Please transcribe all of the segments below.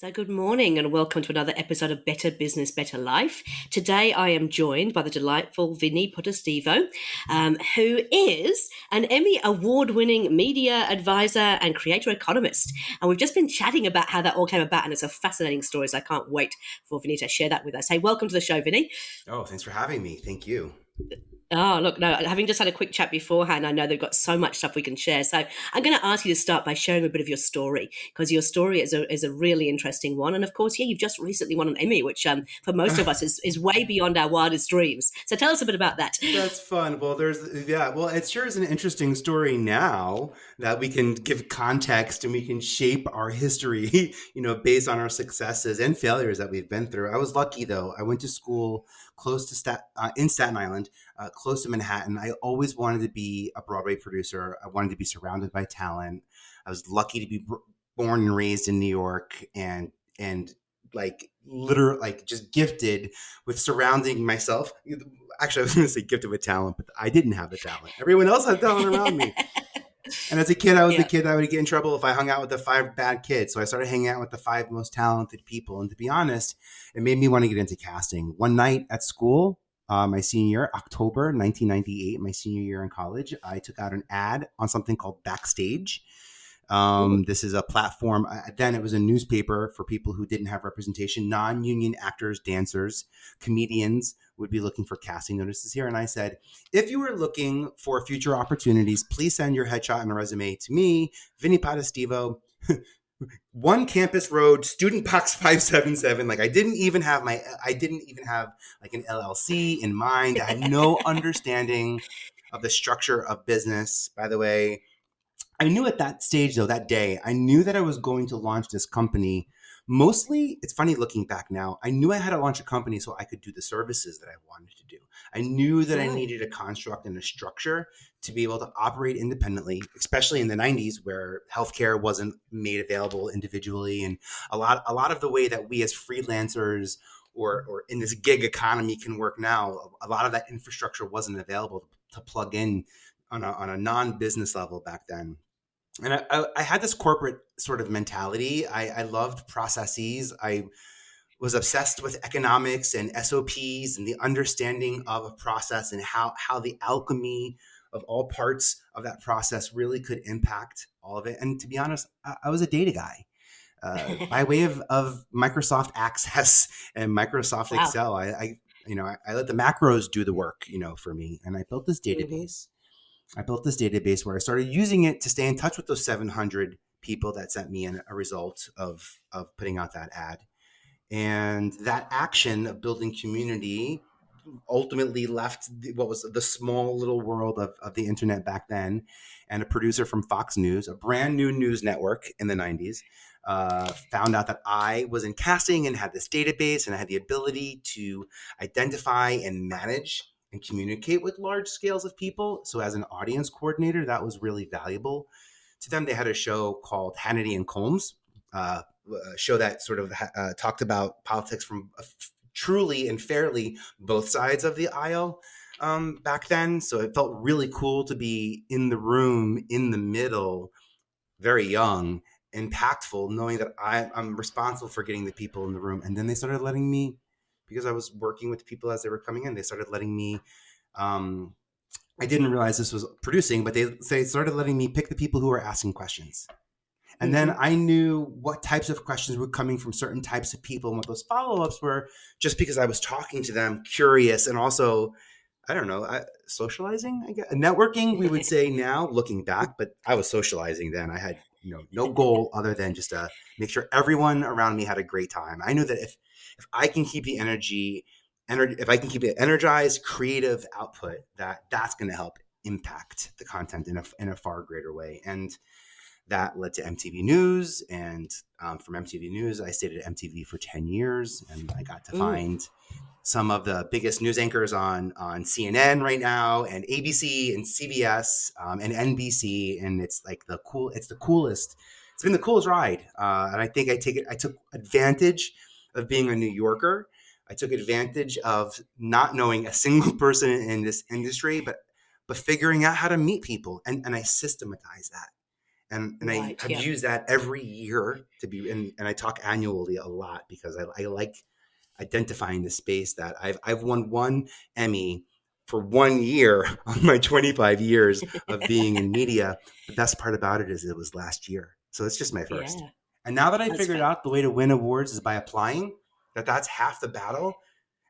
So, good morning and welcome to another episode of Better Business, Better Life. Today, I am joined by the delightful Vinnie Potestivo, who is an Emmy Award-winning media advisor and creator economist. And we've just been chatting about how that all came about, and it's a fascinating story. So, I can't wait for Vinnie to share that with us. Hey, welcome to the show, Vinnie. Oh, thanks for having me. Thank you. Oh, look, no, having just had a quick chat beforehand, I know they've got so much stuff we can share. So I'm going to ask you to start by sharing a bit of your story, because your story is a really interesting one. And of course, yeah, you've just recently won an Emmy, which for most of us is way beyond our wildest dreams. So tell us a bit about that. That's fun. Well, it sure is an interesting story now that we can give context and we can shape our history, based on our successes and failures that we've been through. I was lucky though. I went to school close to in Staten Island, close to Manhattan. I always wanted to be a Broadway producer. I wanted to be surrounded by talent. I was lucky to be born and raised in New York and just gifted with surrounding myself. Actually, I was going to say gifted with talent, but I didn't have the talent. Everyone else had talent around me. And as a kid, I was the kid that would get in trouble if I hung out with the 5 bad kids. So I started hanging out with the 5 most talented people. And to be honest, it made me want to get into casting. One night at school, my senior year, October 1998, my senior year in college, I took out an ad on something called Backstage. This is a platform. Then it was a newspaper for people who didn't have representation. Non-union actors, dancers, comedians would be looking for casting notices here. And I said, if you are looking for future opportunities, please send your headshot and a resume to me, Vinnie Potestivo, 1 Campus Road, Student Box 577. I didn't even have like an LLC in mind. I had no understanding of the structure of business. By the way, I knew at that stage, though, that day, I knew that I was going to launch this company. Mostly, it's funny looking back now, I knew I had to launch a company so I could do the services that I wanted to do. I knew that I needed a construct and a structure to be able to operate independently, especially in the 90s where healthcare wasn't made available individually. And a lot of the way that we as freelancers or in this gig economy can work now, a lot of that infrastructure wasn't available to plug in on a non-business level back then. And I had this corporate sort of mentality. I loved processes. I was obsessed with economics and SOPs and the understanding of a process and how the alchemy of all parts of that process really could impact all of it. And to be honest, I was a data guy. By way of Microsoft Access and Microsoft Excel, I let the macros do the work, for me. And I built this database. I built this database where I started using it to stay in touch with those 700 people that sent me a result of putting out that ad. And that action of building community ultimately left what was the small little world of the internet back then. And a producer from Fox News, a brand new news network in the 90s, found out that I was in casting and had this database and I had the ability to identify and manage and communicate with large scales of people. So as an audience coordinator, that was really valuable to them. They had a show called Hannity and Colmes, a show that sort of talked about politics from truly and fairly both sides of the aisle back then. So it felt really cool to be in the room, in the middle, very young, impactful, knowing that I'm responsible for getting the people in the room. And then they started letting me, because I was working with people as they were coming in, they started letting me, I didn't realize this was producing, but they started letting me pick the people who were asking questions. And then I knew what types of questions were coming from certain types of people and what those follow-ups were, just because I was talking to them, curious, and also, I don't know, socializing, I guess. Networking, we would say now, looking back, but I was socializing then. I had no goal other than just to make sure everyone around me had a great time. I knew that if I can keep the if I can keep it energized, creative output, that's going to help impact the content in a far greater way. And that led to MTV News. And from MTV News, I stayed at MTV for 10 years. And I got to find some of the biggest news anchors on CNN right now, and ABC and CBS and NBC. And it's the coolest. It's been the coolest ride. And I think I took advantage of being a New Yorker. I took advantage of not knowing a single person in this industry, but figuring out how to meet people. And I systematized that. And Right. I've Yeah. used that every year and I talk annually a lot because I like identifying the space that I've won one Emmy for 1 year on my 25 years of being in media. The best part about it is it was last year. So it's just my first. Yeah. And now that I That's figured fun. out the way to win awards is by applying, that's half the battle.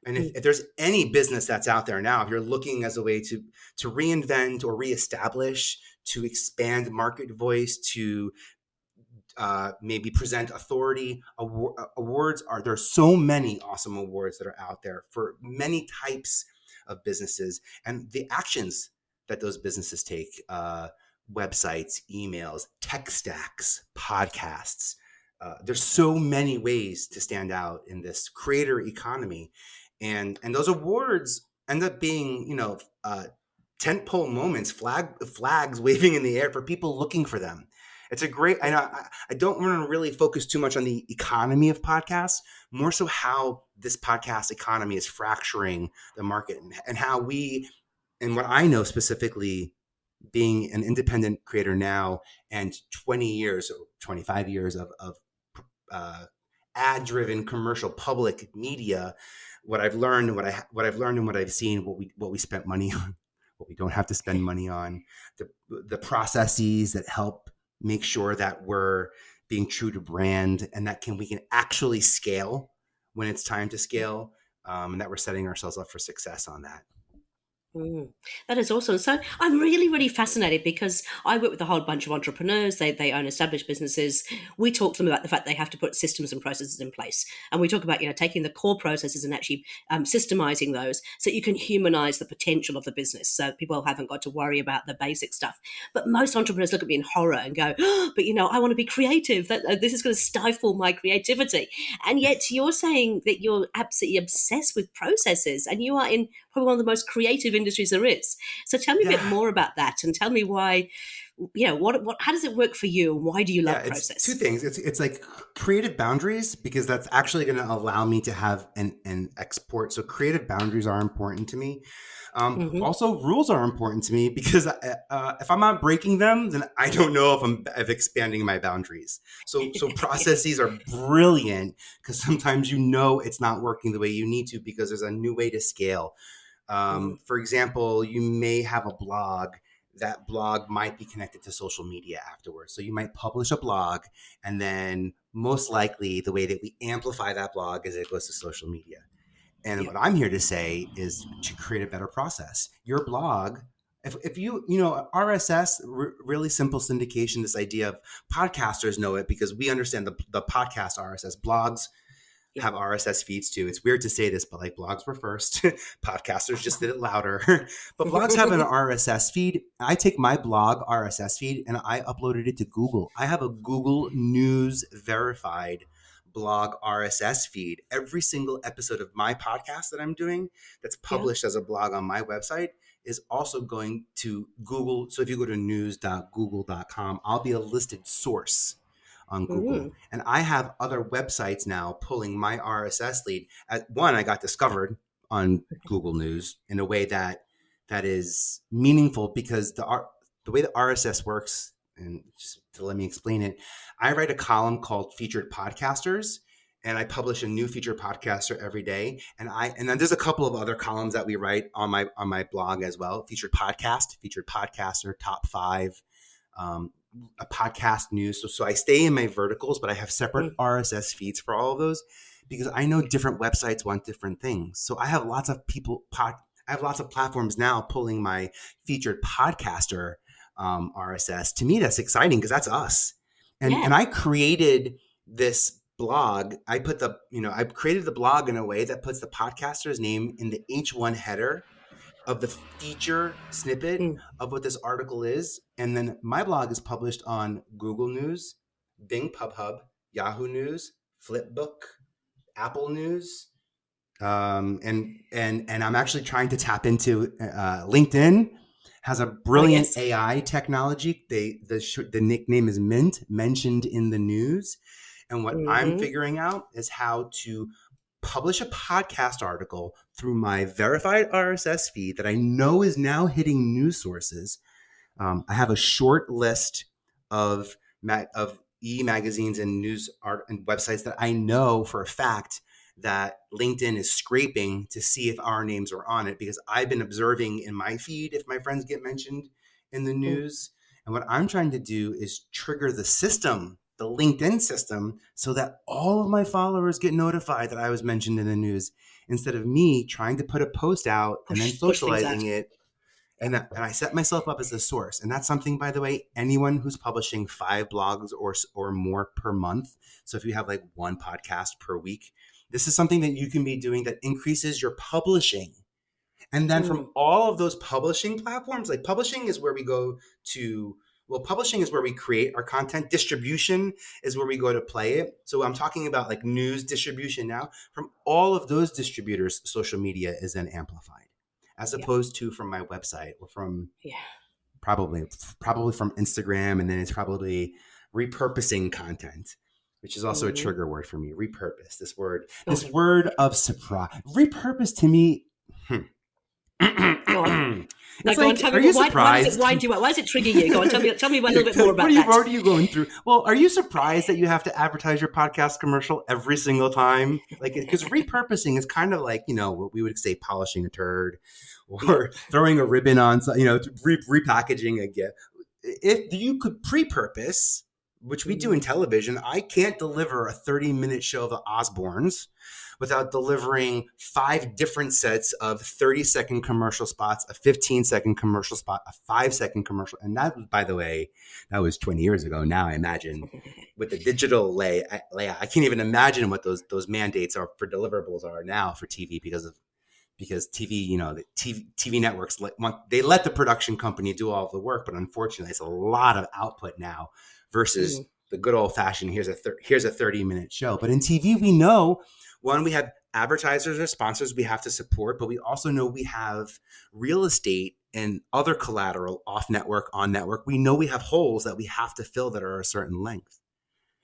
And Mm. if there's any business that's out there now, if you're looking as a way to reinvent or reestablish, to expand market voice, to maybe present authority, awards there's so many awesome awards that are out there for many types of businesses and the actions that those businesses take, websites, emails, tech stacks, podcasts. There's so many ways to stand out in this creator economy, and those awards end up being, tentpole moments, flags waving in the air for people looking for them. It's a great. Yeah. I don't want to really focus too much on the economy of podcasts, more so how this podcast economy is fracturing the market, and how we, and what I know specifically, being an independent creator now and 20 years or 25 years of uh, ad-driven commercial public media, what I've learned, what I've learned and what I've seen, what we spent money on, what we don't have to spend money on, the processes that help make sure that we're being true to brand and that we can actually scale when it's time to scale, and that we're setting ourselves up for success on that. Mm, that is awesome. So I'm really, really fascinated because I work with a whole bunch of entrepreneurs. They own established businesses. We talk to them about the fact they have to put systems and processes in place, and we talk about taking the core processes and actually systemizing those so you can humanize the potential of the business. So people haven't got to worry about the basic stuff. But most entrepreneurs look at me in horror and go, oh, "But I want to be creative. This is going to stifle my creativity." And yet you're saying that you're absolutely obsessed with processes, and you are in probably one of the most creative industries there is. So tell me a bit Yeah. more about that and tell me why, how does it work for you and why do you Yeah, love it's two process? things. It's like creative boundaries, because that's actually going to allow me to have an export. So creative boundaries are important to me. Hmm. Also, rules are important to me because if I'm not breaking them, then I don't know if expanding my boundaries. So Yeah. processes are brilliant because sometimes it's not working the way you need to because there's a new way to scale. Mm. For example, you may have a blog. That blog might be connected to social media afterwards. So you might publish a blog, and then most likely the way that we amplify that blog is it goes to social media. And Yeah. what I'm here to say is to create a better process. Your blog, if RSS, really simple syndication, this idea of podcasters know it because we understand the podcast RSS. Blogs Yeah. have RSS feeds too. It's weird to say this, but like blogs were first. Podcasters just did it louder. But blogs have an RSS feed. I take my blog RSS feed and I uploaded it to Google. I have a Google News verified blog RSS feed. Every single episode of my podcast that I'm doing that's Yeah. published as a blog on my website is also going to Google. So if you go to news.google.com, I'll be a listed source on Google. Mm. And I have other websites now pulling my RSS lead. One, I got discovered on Google News in a way that is meaningful because the way the RSS works, and just to let me explain it, I write a column called Featured Podcasters, and I publish a new featured podcaster every day. And then there's a couple of other columns that we write on my blog as well. Featured podcaster, top five, um, a podcast news. So I stay in my verticals, but I have separate Mm. RSS feeds for all of those because I know different websites want different things. So I have lots of I have lots of platforms now pulling my featured podcaster RSS. To me, that's exciting because that's us. And Yeah. I created this blog. I've created the blog in a way that puts the podcaster's name in the H1 header of the feature snippet Mm. of what this article is. And then my blog is published on Google News, Bing PubHub, Yahoo News, Flipbook, Apple News. And I'm actually trying to tap into LinkedIn has a Oh, brilliant yes. AI technology. The nickname is Mint, mentioned in the news. And what I'm Hmm. figuring out is how to publish a podcast article through my verified RSS feed that I know is now hitting news sources. I have a short list of e-magazines and news art and websites that I know for a fact that LinkedIn is scraping to see if our names are on it, because I've been observing in my feed if my friends get mentioned in the news. And what I'm trying to do is trigger the system, the LinkedIn system, so that all of my followers get notified that I was mentioned in the news, instead of me trying to put a post out and then push things socializing out. it. And I set myself up as a source. And that's something, by the way, anyone who's publishing 5 blogs or more per month. So if you have like 1 podcast per week, this is something that you can be doing that increases your publishing. And then from all of those publishing platforms, like publishing is where we go to, well, publishing is where we create our content. Distribution is where we go to play it. So I'm talking about like news distribution now. From all of those distributors, social media is then amplified, as opposed to from my website or from probably from Instagram. And then it's probably repurposing content, which is also a trigger word for me. Repurpose, this word of surprise. Repurpose to me. Go on. It's go on. like, Tell are me, you why surprised? does it wind you up? Why does it trigger you? Go on. Tell me a little bit more about that. What are you going through? Well, are you surprised that you have to advertise your podcast commercial every single time? Like, because repurposing is kind of like, what we would say polishing a turd or throwing a ribbon on, repackaging a gift. If you could pre-purpose, which we do in television, I can't deliver a 30-minute show of the Osbournes without delivering 5 different sets of 30-second commercial spots, a 15-second commercial spot, a 5-second commercial. And that, by the way, that was 20 years ago. Now I imagine with the digital layout, I can't even imagine what those mandates are for deliverables are now for TV, because TV, the TV networks, they let the production company do all of the work, but unfortunately it's a lot of output now versus the good old fashioned, here's a 30-minute show. But in TV, we know, one, we have advertisers or sponsors we have to support, but we also know we have real estate and other collateral off network, on network. We know we have holes that we have to fill that are a certain length.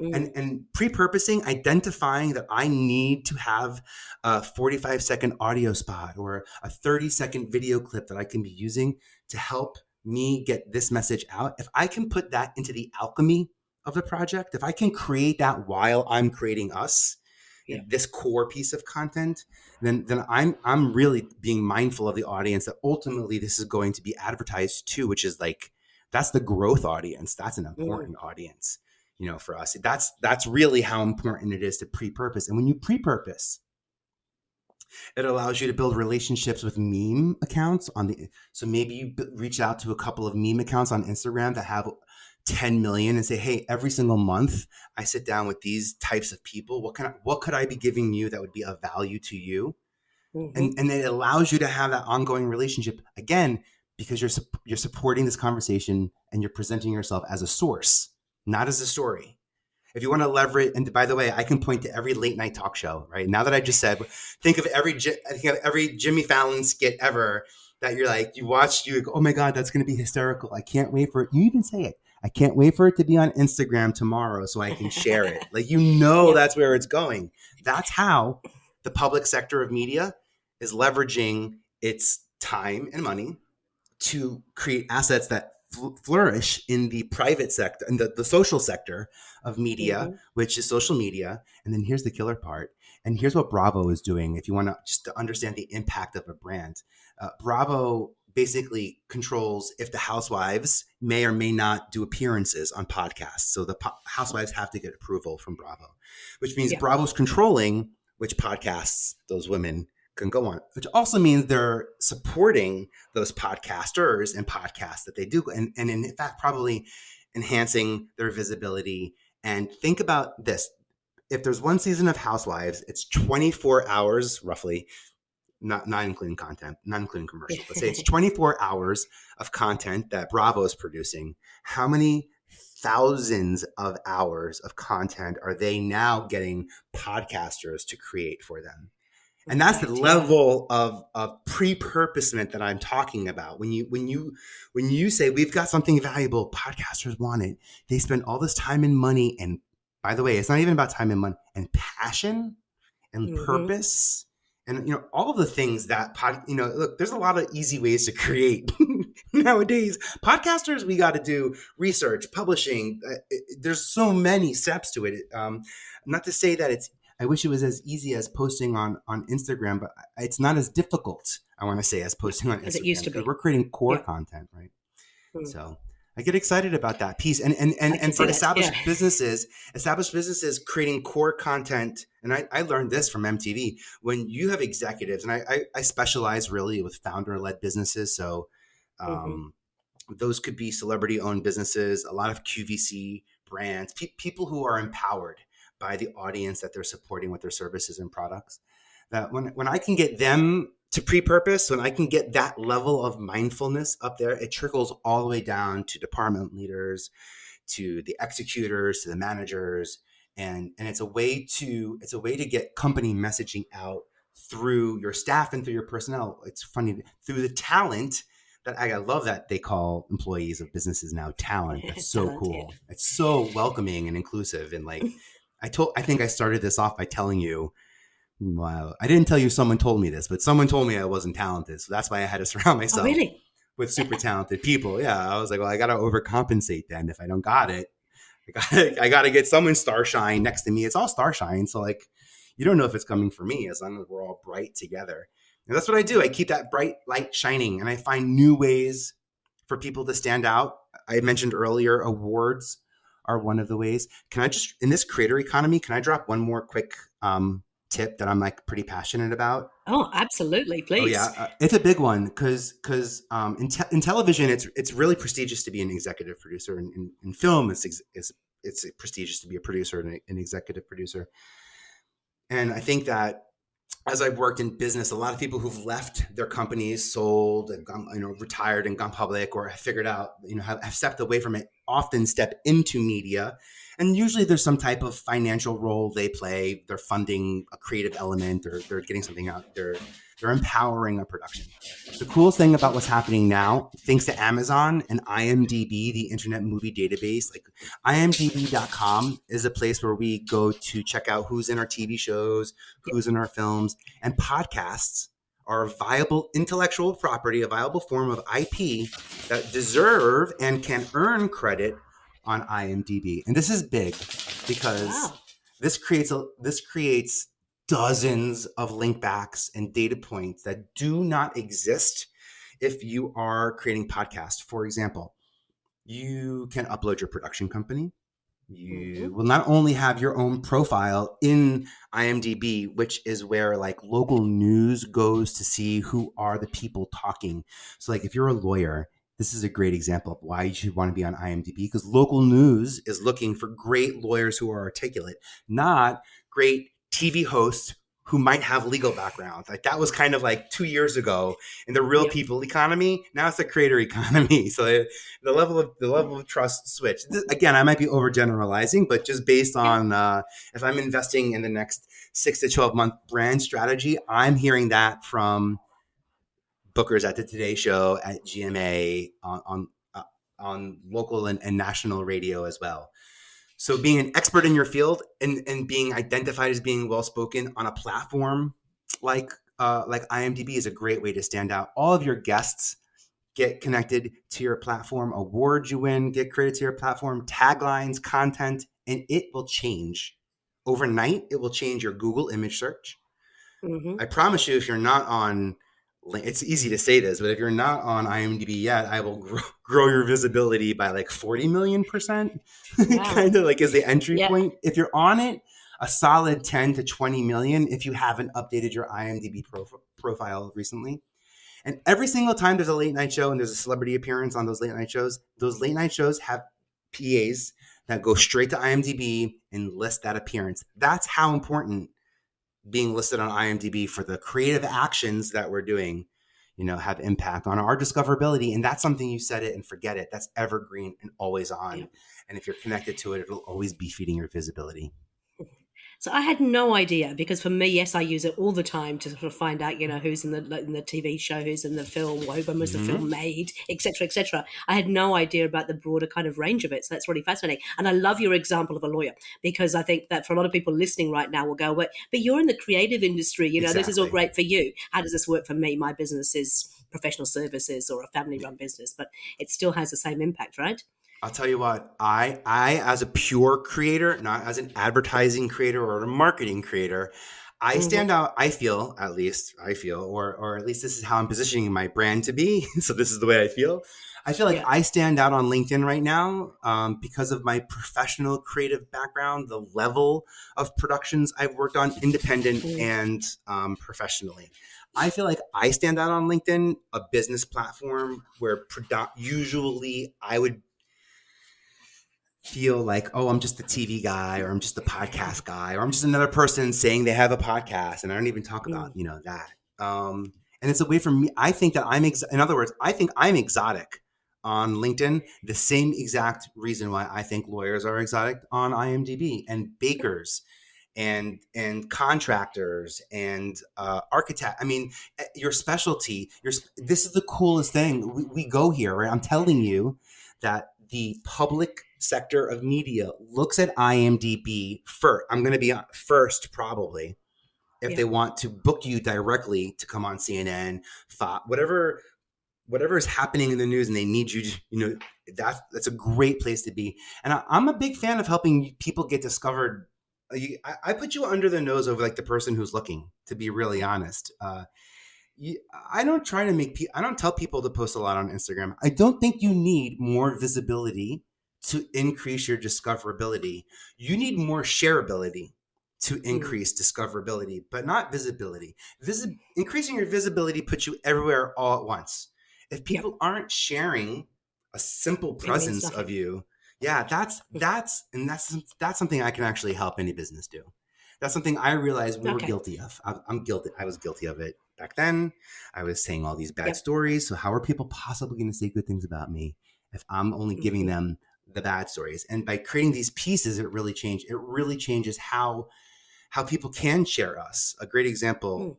And pre-purposing, identifying that I need to have a 45-second audio spot or a 30-second video clip that I can be using to help me get this message out. If I can put that into the alchemy of the project, if I can create that while I'm creating us, this core piece of content, then I'm really being mindful of the audience that ultimately this is going to be advertised to, which is like, that's the growth audience. That's an important audience, for us. That's really how important it is to pre-purpose. And when you pre-purpose, it allows you to build relationships with meme accounts so maybe you reach out to a couple of meme accounts on Instagram that have 10 million and say, hey, every single month I sit down with these types of people. What could I be giving you that would be of value to you? And it allows you to have that ongoing relationship, again, because you're supporting this conversation and you're presenting yourself as a source, not as a story. If you want to leverage, and by the way, I can point to every late night talk show, right? Now that I just said, think of every Jimmy Fallon skit ever that you're like, you go, oh my God, that's going to be hysterical. I can't wait for it. You even say it. I can't wait for it to be on Instagram tomorrow so I can share it. Like, that's where it's going. That's how the public sector of media is leveraging its time and money to create assets that flourish in the private sector and the social sector of media, which is social media. And then here's the killer part. And here's what Bravo is doing. If you want to just to understand the impact of a brand, Bravo basically controls if the housewives may or may not do appearances on podcasts. So the housewives have to get approval from Bravo, which means Bravo's controlling which podcasts those women can go on, which also means they're supporting those podcasters and podcasts that they do. And in fact, probably enhancing their visibility. And think about this. If there's one season of Housewives, it's 24 hours roughly, not including content, not including commercials. Let's say it's 24 hours of content that Bravo is producing. How many thousands of hours of content are they now getting podcasters to create for them? And that's the level of pre-purposement that I'm talking about. When you say we've got something valuable, podcasters want it. They spend all this time and money, and by the way, it's not even about time and money, and passion and purpose And all of the things that look, there's a lot of easy ways to create nowadays. Podcasters, we got to do research, publishing. There's so many steps to it. Not to say that I wish it was as easy as posting on Instagram, but it's not as difficult, I want to say, as posting on Instagram. As it used to be. We're creating core content, right? So I get excited about that piece. And for established businesses creating core content. And I learned this from MTV. When you have executives, and I specialize really with founder-led businesses. So those could be celebrity-owned businesses, a lot of QVC brands, people who are empowered by the audience that they're supporting with their services and products. That when I can get them to pre-purpose, when I can get that level of mindfulness up there, it trickles all the way down to department leaders, to the executors, to the managers, and it's a way to get company messaging out through your staff and through your personnel. It's funny, through the talent that I love that they call employees of businesses now talent. That's so talent, cool. Yeah. It's so welcoming and inclusive. And like I think I started this off by telling you. Wow. I didn't tell you someone told me this, but someone told me I wasn't talented. So that's why I had to surround myself with super talented people. Yeah. I was like, well, I got to overcompensate then. If I don't got it, I got to get someone starshine next to me. It's all starshine. So like, you don't know if it's coming for me as long as we're all bright together. And that's what I do. I keep that bright light shining and I find new ways for people to stand out. I mentioned earlier, awards are one of the ways. Can I just, in this creator economy, can I drop one more quick, tip that I'm like pretty passionate about? Oh, absolutely, please. Oh yeah, it's a big one because in television it's really prestigious to be an executive producer. In film, it's prestigious to be a producer and an executive producer. And I think that as I've worked in business, a lot of people who've left their companies, sold, and gone, retired and gone public, or have figured out, have stepped away from it, often step into media. And usually there's some type of financial role they play. They're funding a creative element, or they're getting something out. They're empowering a production. The coolest thing about what's happening now, thanks to Amazon and IMDb, the Internet Movie Database, like imdb.com is a place where we go to check out who's in our TV shows, who's in our films, and podcasts are a viable intellectual property, a viable form of IP that deserve and can earn credit on IMDb. And this is big because this creates dozens of link backs and data points that do not exist if you are creating podcasts. For example, you can upload your production company. You will not only have your own profile in IMDb, which is where like local news goes to see who are the people talking. So like if you're a lawyer, this is a great example of why you should want to be on IMDb, because local news is looking for great lawyers who are articulate, not great TV hosts who might have legal backgrounds. Like that was kind of like 2 years ago in the real people economy. Now it's the creator economy. So the level of trust switch. Again, I might be overgeneralizing, but just based on if I'm investing in the next 6 to 12 month brand strategy, I'm hearing that from bookers at the Today Show, at GMA, on local and national radio as well. So being an expert in your field and being identified as being well-spoken on a platform like IMDb is a great way to stand out. All of your guests get connected to your platform. Awards you win get credited to your platform. Taglines, content, and it will change. Overnight, it will change your Google image search. I promise you, if you're not on, it's easy to say this, but if you're not on IMDb yet, I will grow your visibility by like 40 million %. Wow. Kind of like as the entry point. If you're on it, a solid 10 to 20 million if you haven't updated your IMDb profile recently. And every single time there's a late night show and there's a celebrity appearance on those late night shows have PAs that go straight to IMDb and list that appearance. That's how important being listed on IMDb for the creative actions that we're doing, have impact on our discoverability. And that's something you set it and forget it. That's evergreen and always on. And if you're connected to it, it'll always be feeding your visibility. So I had no idea, because for me, yes, I use it all the time to sort of find out, who's in the TV show, who's in the film, when was the film made, etc., etc. I had no idea about the broader kind of range of it. So that's really fascinating. And I love your example of a lawyer, because I think that for a lot of people listening right now will go, but you're in the creative industry, this is all Exactly. great for you. How does this work for me? My business is professional services or a family-run business, but it still has the same impact, right? I'll tell you what, I as a pure creator, not as an advertising creator or a marketing creator, I stand out. I feel, or at least this is how I'm positioning my brand to be. So this is the way I feel. I feel like Yeah. I stand out on LinkedIn right now because of my professional creative background, the level of productions I've worked on, independent and professionally. I feel like I stand out on LinkedIn, a business platform where usually I would feel like, oh, I'm just the TV guy, or I'm just the podcast guy, or I'm just another person saying they have a podcast, and I don't even talk about that. And it's a way for me. I think that in other words, I think I'm exotic on LinkedIn. The same exact reason why I think lawyers are exotic on IMDb, and bakers, and contractors, and architect. I mean, your specialty. This is the coolest thing. We go here, right? I'm telling you that the public sector of media looks at IMDb first. I'm going to be first, probably, if they want to book you directly to come on CNN, Fox, whatever is happening in the news, and they need you to, that's a great place to be. And I'm a big fan of helping people get discovered. I put you under the nose of like the person who's looking, to be really honest. I don't try to I don't tell people to post a lot on Instagram. I don't think you need more visibility to increase your discoverability. You need more shareability to increase discoverability, but not visibility. Increasing your visibility puts you everywhere all at once. If people aren't sharing a simple presence of you, that's something I can actually help any business do. That's something I realized we were guilty of. I'm guilty. I was guilty of it back then. I was saying all these bad stories. So how are people possibly going to say good things about me if I'm only giving them the bad stories? And by creating these pieces, it really changes how people can share us. A great example,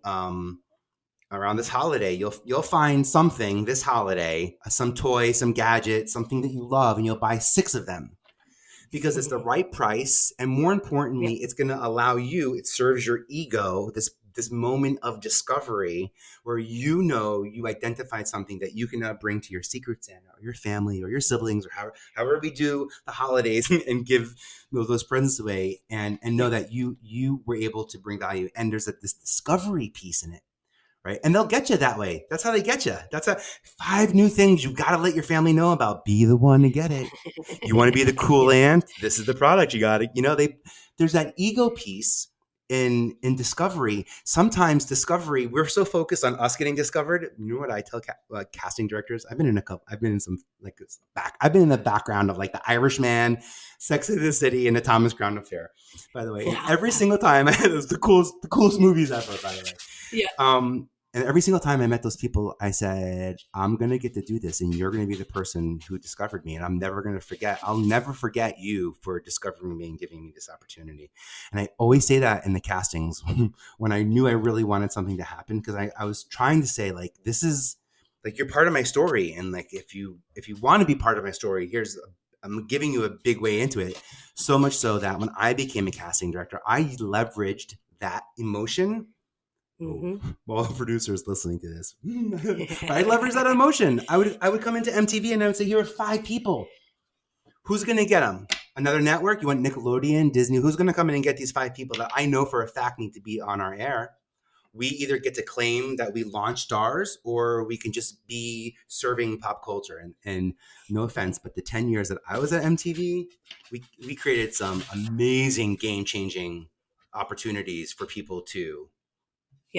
around this holiday, you'll find something this holiday, some toy, some gadget, something that you love, and you'll buy 6 of them, because it's the right price, and more importantly, it's going to allow you. It serves your ego. This moment of discovery where you identified something that you can now bring to your secret Santa, or your family, or your siblings, or however we do the holidays, and give those presents away, and know that you were able to bring value. And there's this discovery piece in it. Right. And they'll get you that way. That's how they get you. That's 5 new things you got to let your family know about. Be the one to get it. You want to be the cool aunt? This is the product you got to, there's that ego piece in discovery. Sometimes discovery, we're so focused on us getting discovered. You know what I tell casting directors? I've been in the background of like The Irishman, Sex and the City, and The Thomas Crown Affair, by the way. And every single time, it was the coolest movies ever, by the way. Yeah. And every single time I met those people, I said, I'm going to get to do this, and you're going to be the person who discovered me. And I'll never forget you for discovering me and giving me this opportunity. And I always say that in the castings when I knew I really wanted something to happen, because I was trying to say, like, this is like, you're part of my story. And like, if you want to be part of my story, I'm giving you a big way into it. So much so that when I became a casting director, I leveraged that emotion. Well, producers listening to this, I leverage that emotion. I would come into MTV and I would say, here are 5 people. Who's going to get them? Another network? You want Nickelodeon, Disney? Who's going to come in and get these 5 people that I know for a fact need to be on our air? We either get to claim that we launch stars, or we can just be serving pop culture. And no offense, but the 10 years that I was at MTV, we created some amazing game-changing opportunities for people to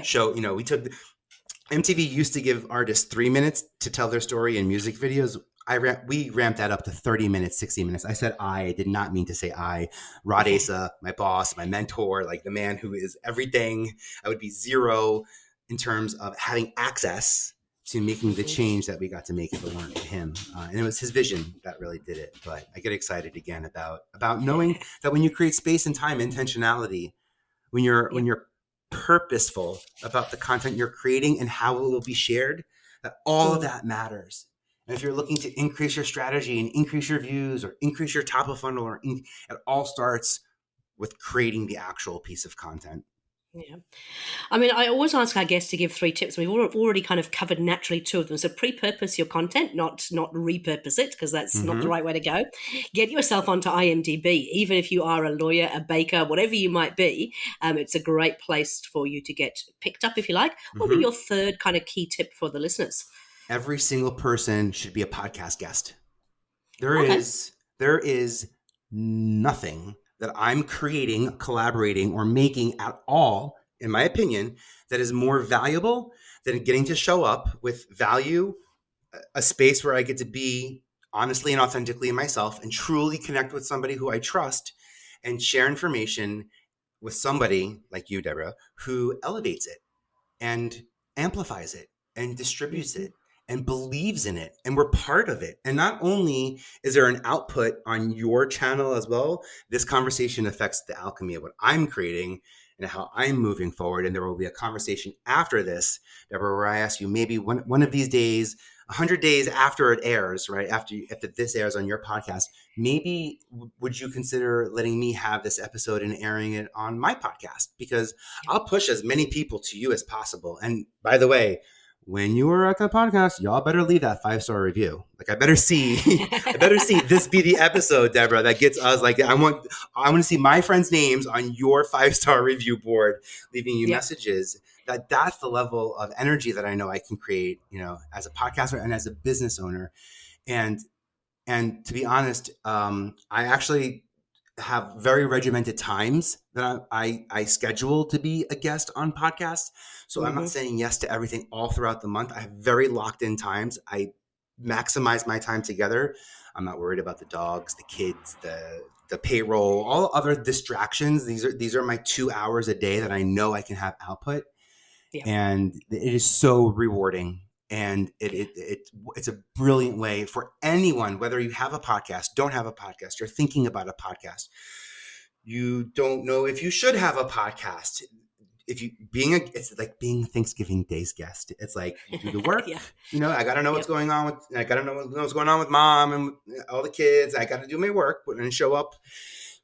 show. We took MTV used to give artists 3 minutes to tell their story in music videos. We ramped that up to 30 minutes, 60 minutes. I said I did not mean to say I. Rod Asa, my boss, my mentor, like the man who is everything. I would be 0 in terms of having access to making the change that we got to make if it weren't him. And it was his vision that really did it. But I get excited again about knowing that when you create space and time, intentionality, when you're purposeful about the content you're creating and how it will be shared, that all of that matters. And if you're looking to increase your strategy and increase your views or increase your top of funnel, it all starts with creating the actual piece of content. Yeah. I mean, I always ask our guests to give 3 tips. We've already kind of covered naturally 2 of them. So pre-purpose your content, not repurpose it, because that's not the right way to go. Get yourself onto IMDb. Even if you are a lawyer, a baker, whatever you might be, it's a great place for you to get picked up, if you like. What would be your third kind of key tip for the listeners? Every single person should be a podcast guest. Okay. There is nothing that I'm creating, collaborating, or making at all, in my opinion, that is more valuable than getting to show up with value, a space where I get to be honestly and authentically myself and truly connect with somebody who I trust and share information with somebody like you, Debra, who elevates it and amplifies it and distributes it and believes in it, and we're part of it. And not only is there an output on your channel as well, this conversation affects the alchemy of what I'm creating and how I'm moving forward. And there will be a conversation after this, Deborah, where I ask you maybe one of these days, 100 days after it airs, right? After this airs on your podcast, maybe would you consider letting me have this episode and airing it on my podcast? Because I'll push as many people to you as possible. And by the way, when you are at the podcast, y'all better leave that 5-star review. Like I better see this be the episode, Debra, that gets us like, I want to see my friends' names on your 5-star review board, leaving you messages. That's the level of energy that I know I can create, as a podcaster and as a business owner. And to be honest, I actually have very regimented times that I schedule to be a guest on podcasts. So I'm not saying yes to everything all throughout the month. I have very locked in times. I maximize my time together. I'm not worried about the dogs, the kids, the payroll, all other distractions. These are my 2 hours a day that I know I can have output. Yeah. And it is so rewarding. And it's a brilliant way for anyone, whether you have a podcast, don't have a podcast, you're thinking about a podcast, you don't know if you should have a podcast. It's like being Thanksgiving Day's guest. It's like you do the work, I got to know what's going on with mom and all the kids. I got to do my work and show up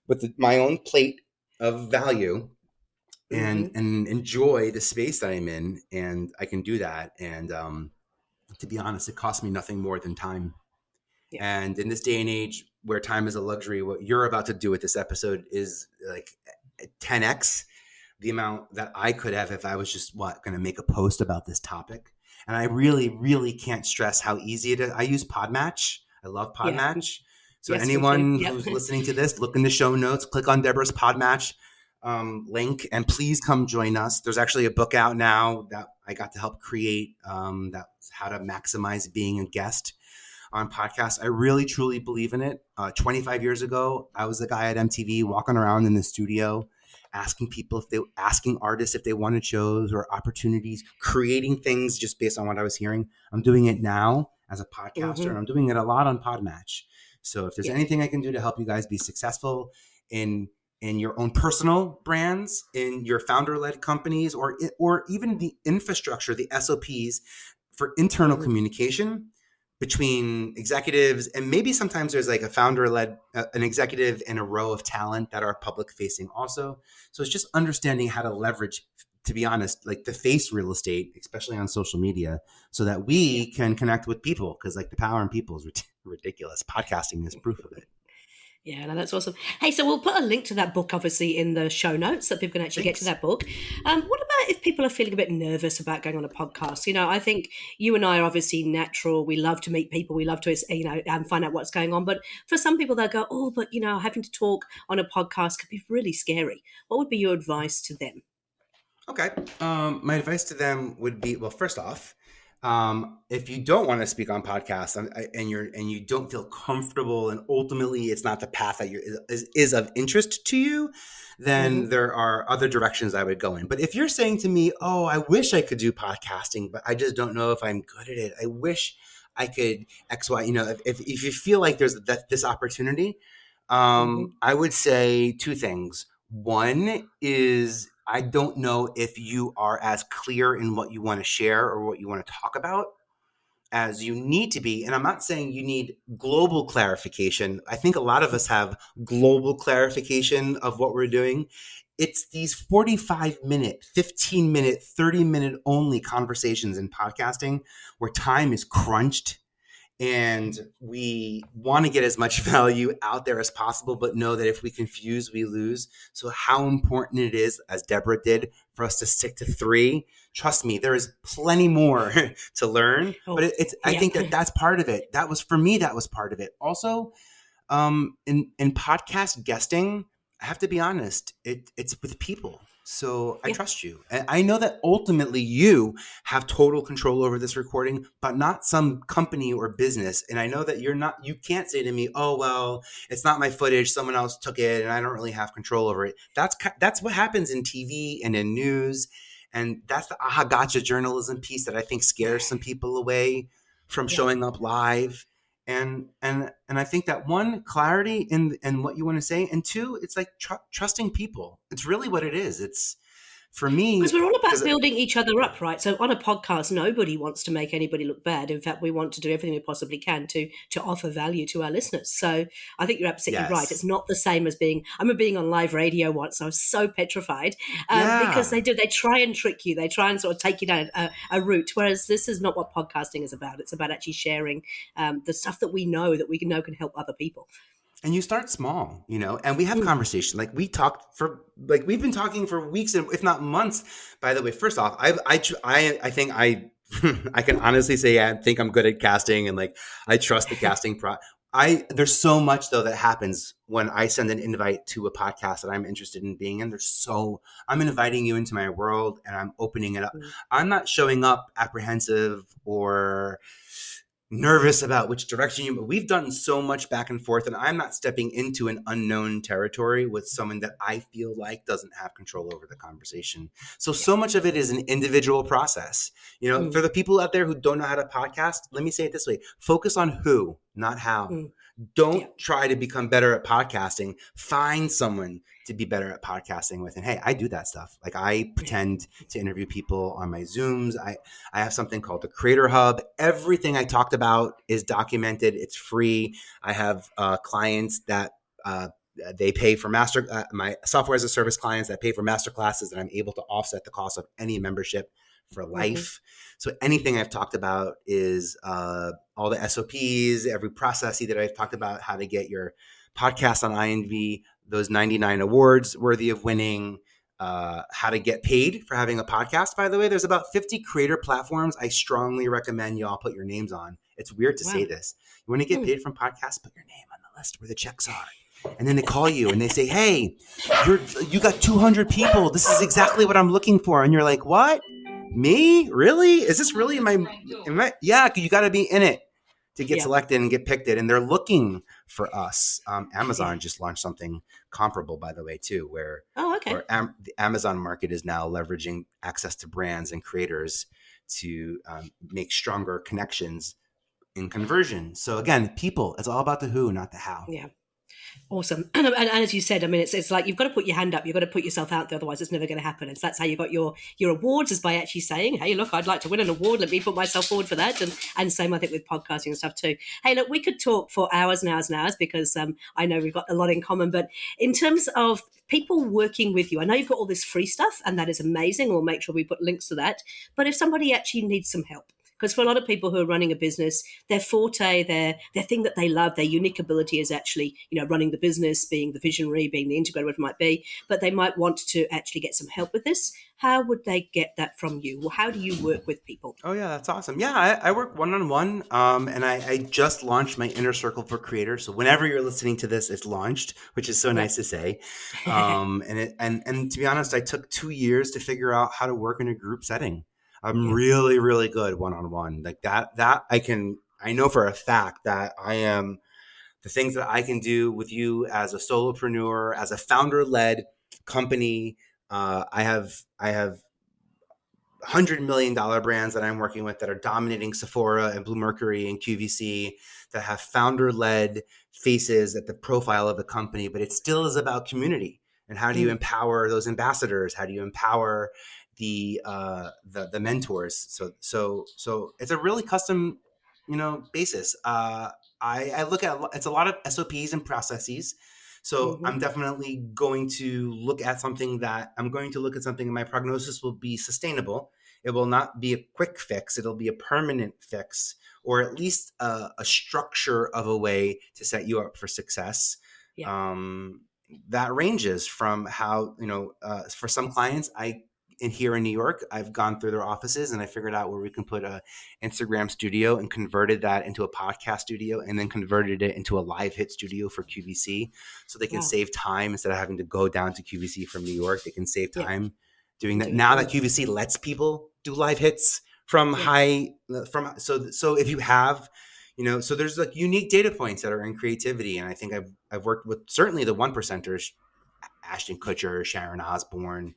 with my own plate of value. And enjoy the space that I'm in, and I can do that. And to be honest, it costs me nothing more than time. Yeah. And in this day and age where time is a luxury, what you're about to do with this episode is like 10x the amount that I could have if I was just going to make a post about this topic. And I really, really can't stress how easy it is. I use Podmatch. I love Podmatch. So anyone who's listening to this, look in the show notes, click on Debra's Podmatch link, and please come join us. There's actually a book out now that I got to help create, that's how to maximize being a guest on podcasts. I really truly believe in it. 25 years ago, I was the guy at MTV walking around in the studio asking artists if they wanted shows or opportunities, creating things just based on what I was hearing. I'm doing it now as a podcaster, and I'm doing it a lot on Podmatch. So if there's anything I can do to help you guys be successful in your own personal brands, in your founder-led companies, or even the infrastructure, the SOPs for internal communication between executives, and maybe sometimes there's like a founder-led, an executive and a row of talent that are public-facing also. So it's just understanding how to leverage, to be honest, like the face real estate, especially on social media, so that we can connect with people, because like the power in people is ridiculous. Podcasting is proof of it. Yeah, no, that's awesome. Hey, so we'll put a link to that book, obviously, in the show notes so people can actually get to that book. What about if people are feeling a bit nervous about going on a podcast? I think you and I are obviously natural. We love to meet people. We love to, find out what's going on. But for some people, they'll go, oh, but, having to talk on a podcast could be really scary. What would be your advice to them? Okay. My advice to them would be, well, first off, if you don't want to speak on podcasts and you don't feel comfortable, and ultimately it's not the path that is of interest to you, then there are other directions I would go in. But if you're saying to me, oh, I wish I could do podcasting, but I just don't know if I'm good at it, I wish I could X, Y, if you feel like there's this opportunity, I would say 2 things. One is I don't know if you are as clear in what you want to share or what you want to talk about as you need to be. And I'm not saying you need global clarification. I think a lot of us have global clarification of what we're doing. It's these 45-minute, 15-minute, 30-minute only conversations in podcasting where time is crunched and we want to get as much value out there as possible, but know that if we confuse, we lose. So how important it is, as Debra did, for us to stick to 3. Trust me, there is plenty more to learn, but Oh, I yeah. think that that's part of it. That was, for me, that was part of it. Also, in podcast guesting, I have to be honest, it's with people. So I Yeah. trust you. And I know that ultimately you have total control over this recording, but not some company or business. And I know that you can't say to me, oh, well, it's not my footage. Someone else took it and I don't really have control over it. That's what happens in TV and in news. And that's the aha gotcha journalism piece that I think scares some people away from Yeah. showing up live. And I think that, one, clarity in what you want to say, and two, it's like trusting people. It's really what it is. It's, for me, Because we're all because about building each other up, right? So on a podcast, nobody wants to make anybody look bad. In fact, we want to do everything we possibly can to offer value to our listeners. So I think you're absolutely right. It's yes, not the same as being. I remember being on live radio once. I was so petrified because yeah. they try and trick you. They try and sort of take you down a route. Whereas this is not what podcasting is about. It's about actually sharing the stuff that we know can help other people. And you start small, and we have Mm, conversation. Like we've been talking for weeks, and if not months. By the way, first off, I think I can honestly say I think I'm good at casting, and like I trust the casting there's so much though that happens when I send an invite to a podcast that I'm interested in being in. I'm inviting you into my world and I'm opening it up. mm, I'm not showing up apprehensive or nervous about which direction we've done so much back and forth, and I'm not stepping into an unknown territory with someone that I feel like doesn't have control over the conversation. yeah. So much of it is an individual process. For Mm, the people out there who don't know how to podcast, let me say it this way: focus on who, not how. mm, yeah. Don't try to become better at podcasting. Find someone to be better at podcasting with. And hey, I do that stuff. Like I pretend to interview people on my Zooms. I have something called the Creator Hub. Everything I talked about is documented. It's free. I have clients that they pay for my software as a service clients that pay for master classes, and I'm able to offset the cost of any membership for Mm-hmm. life. So anything I've talked about is all the SOPs, every process that I've talked about, how to get your podcast on INV, those 99 awards worthy of winning, how to get paid for having a podcast. By the way, there's about 50 creator platforms I strongly recommend you all put your names on. It's weird to say Wow. this. You want to get Mm. paid from podcasts, put your name on the list where the checks are. And then they call you and they say, hey, you got 200 people. This is exactly what I'm looking for. And you're like, what? Me? Really? Is this really yeah, you got to be in it to get Yeah. selected and get picked. And they're looking for us. Yeah. Amazon just launched something comparable, by the way, too, Oh, okay. the Amazon market is now leveraging access to brands and creators to make stronger connections in conversion. So again, people, it's all about the who, not the how. Yeah. Awesome. And as you said, I mean, it's like you've got to put your hand up. You've got to put yourself out there. Otherwise, it's never going to happen. And so that's how you got your awards, is by actually saying, hey, look, I'd like to win an award. Let me put myself forward for that. And same, I think, with podcasting and stuff too. Hey, look, we could talk for hours and hours and hours because I know we've got a lot in common. But in terms of people working with you, I know you've got all this free stuff and that is amazing. We'll make sure we put links to that. But if somebody actually needs some help, because for a lot of people who are running a business, their forte, their thing that they love, their unique ability is actually, running the business, being the visionary, being the integrator, whatever it might be. But they might want to actually get some help with this. How would they get that from you? Well, how do you work with people? Oh yeah, that's awesome. Yeah, I work one-on-one, and I just launched my Inner Circle for Creators. So whenever you're listening to this, it's launched, which is so Yeah. nice to say. And to be honest, I took 2 years to figure out how to work in a group setting. I'm Yeah. really, really good one-on-one. Like that I know for a fact that I am the things that I can do with you as a solopreneur, as a founder-led company. I have $100 million brands that I'm working with that are dominating Sephora and Blue Mercury and QVC, that have founder-led faces at the profile of the company, but it still is about community. And how do you empower those ambassadors? How do you empower the mentors? So it's a really custom, basis. I look at it's a lot of SOPs and processes. So Mm-hmm. I'm definitely going to look at something and my prognosis will be sustainable. It will not be a quick fix. It'll be a permanent fix, or at least a structure of a way to set you up for success. Yeah. That ranges from how, for some clients, here in New York, I've gone through their offices and I figured out where we can put a Instagram studio and converted that into a podcast studio, and then converted it into a live hit studio for QVC, so they can Wow. save time. Instead of having to go down to QVC from New York, they can save Yeah. time doing that. Doing Now it. that QVC lets people do live hits from Yeah. so if you have, so there's like unique data points that are in creativity. And I think I've worked with certainly the one percenters, Ashton Kutcher, Sharon Osbourne.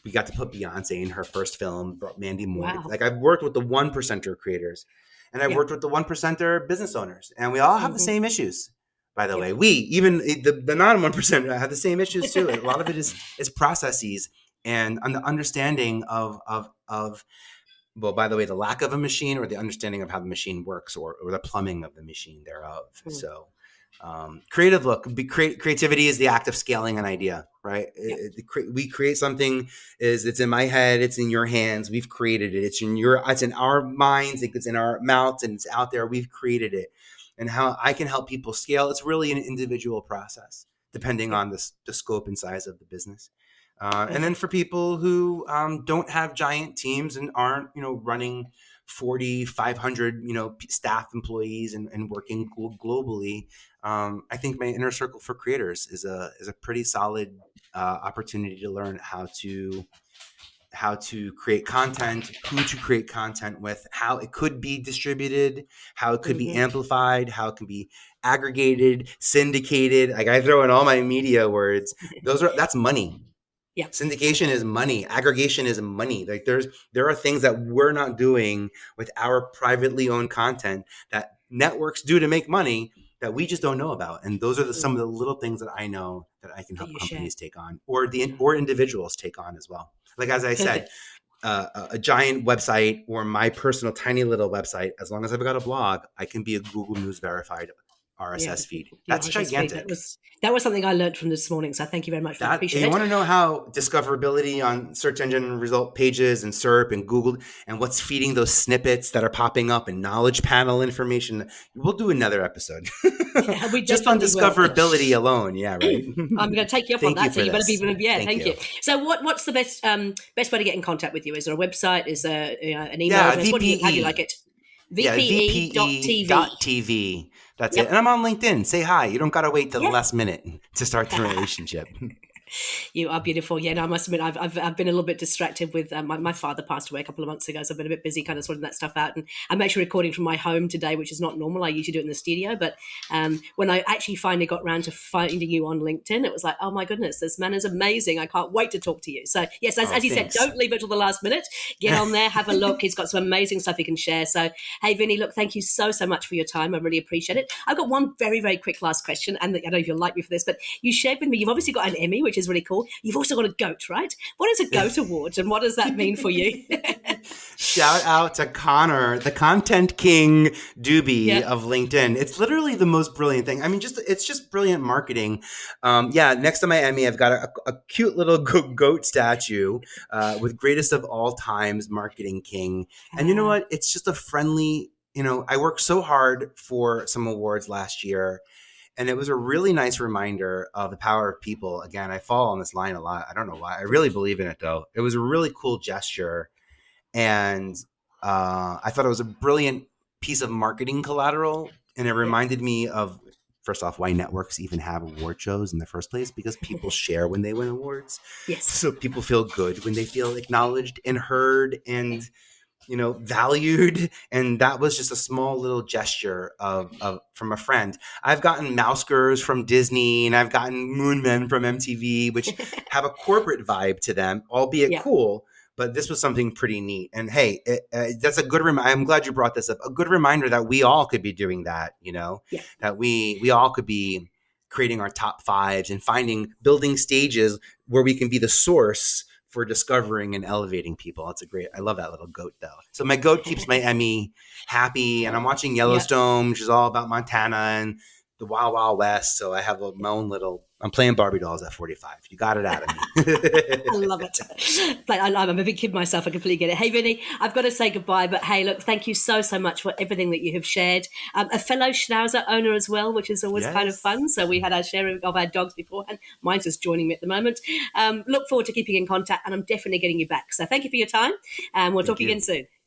We got to put Beyonce in her first film, brought Mandy Moore. Wow. Like, I've worked with the one percenter creators, and I've Yeah. worked with the one percenter business owners, and we all have the Mm-hmm. same issues. By the Yeah. way, we even the non one percenter have the same issues too. A lot of it is processes and the understanding of well, by the way, the lack of a machine, or the understanding of how the machine works, or the plumbing of the machine thereof. Mm. So, creativity is the act of scaling an idea, right? Yeah. We create something. It's in my head. It's in your hands. We've created it. It's in our minds. It's in our mouths, and it's out there. We've created it. And how I can help people scale, it's really an individual process, depending on the scope and size of the business. And then for people who don't have giant teams and aren't, running 40, 500, staff employees and working globally, I think my inner circle for creators is a pretty solid opportunity to learn how to create content, who to create content with, how it could be distributed, how it could be amplified, how it can be aggregated, syndicated. Like, I throw in all my media words. That's money. Yeah. Syndication is money. Aggregation is money. Like, there are things that we're not doing with our privately owned content that networks do to make money that we just don't know about. And those are some of the little things that I know that I can help companies take on, or individuals take on as well. Like, as I said, a giant website or my personal tiny little website, as long as I've got a blog, I can be a Google News verified RSS feed. That's gigantic. That was something I learned from this morning. So thank you very much for that. Appreciate it. You want to know how discoverability on search engine result pages and SERP and Google, and what's feeding those snippets that are popping up and knowledge panel information? We'll do another episode just on discoverability alone. Yeah, right. I'm going to take you up on that. So you better be. Yeah, thank you. So what's the best way to get in contact with you? Is there a website? Is there an email address? VPE. How do you like it? VPE.tv. That's it. And I'm on LinkedIn. Say hi. You don't got to wait till the last minute to start the relationship. You are beautiful. Yeah, no, I must admit, I've been a little bit distracted with my father passed away a couple of months ago, so I've been a bit busy kind of sorting that stuff out. And I'm actually recording from my home today, which is not normal. I usually do it in the studio, but when I actually finally got around to finding you on LinkedIn, it was like, oh my goodness, this man is amazing. I can't wait to talk to you. So yes, as you said, don't leave it till the last minute. Get on there, have a look. He's got some amazing stuff he can share. So hey, Vinnie, look, thank you so much for your time. I really appreciate it. I've got one very, very quick last question, and I don't know if you'll like me for this, but you shared with me, you've obviously got an Emmy, which is really cool. You've also got a GOAT, right? What is a GOAT award, and what does that mean for you? Shout out to Connor, the content king doobie of LinkedIn. It's literally the most brilliant thing. I mean, it's just brilliant marketing. Next to my Emmy, I've got a cute little goat statue with greatest of all times marketing king. And you know what? It's just a friendly, I worked so hard for some awards last year. And it was a really nice reminder of the power of people. Again, I fall on this line a lot. I don't know why. I really believe in it, though. It was a really cool gesture. And I thought it was a brilliant piece of marketing collateral. And it reminded me of, first off, why networks even have award shows in the first place, because people share when they win awards. Yes. So people feel good when they feel acknowledged and heard and valued. And that was just a small little gesture of from a friend. I've gotten Mousegers from Disney, and I've gotten Moonmen from MTV, which have a corporate vibe to them, albeit cool. But this was something pretty neat. And hey, that's a good reminder. I'm glad you brought this up. A good reminder that we all could be doing that, that we all could be creating our top fives and building stages where we can be the source for discovering and elevating people. I love that little goat though. So my goat keeps my Emmy happy, and I'm watching Yellowstone, which is all about Montana and the Wild Wild West. So I have my own I'm playing Barbie dolls at 45. You got it out of me. I love it. But I'm a big kid myself. I completely get it. Hey, Vinnie, I've got to say goodbye. But hey, look, thank you so much for everything that you have shared. A fellow Schnauzer owner as well, which is always kind of fun. So we had our share of our dogs beforehand. Mine's just joining me at the moment. Look forward to keeping in contact, and I'm definitely getting you back. So thank you for your time, and we'll talk again soon.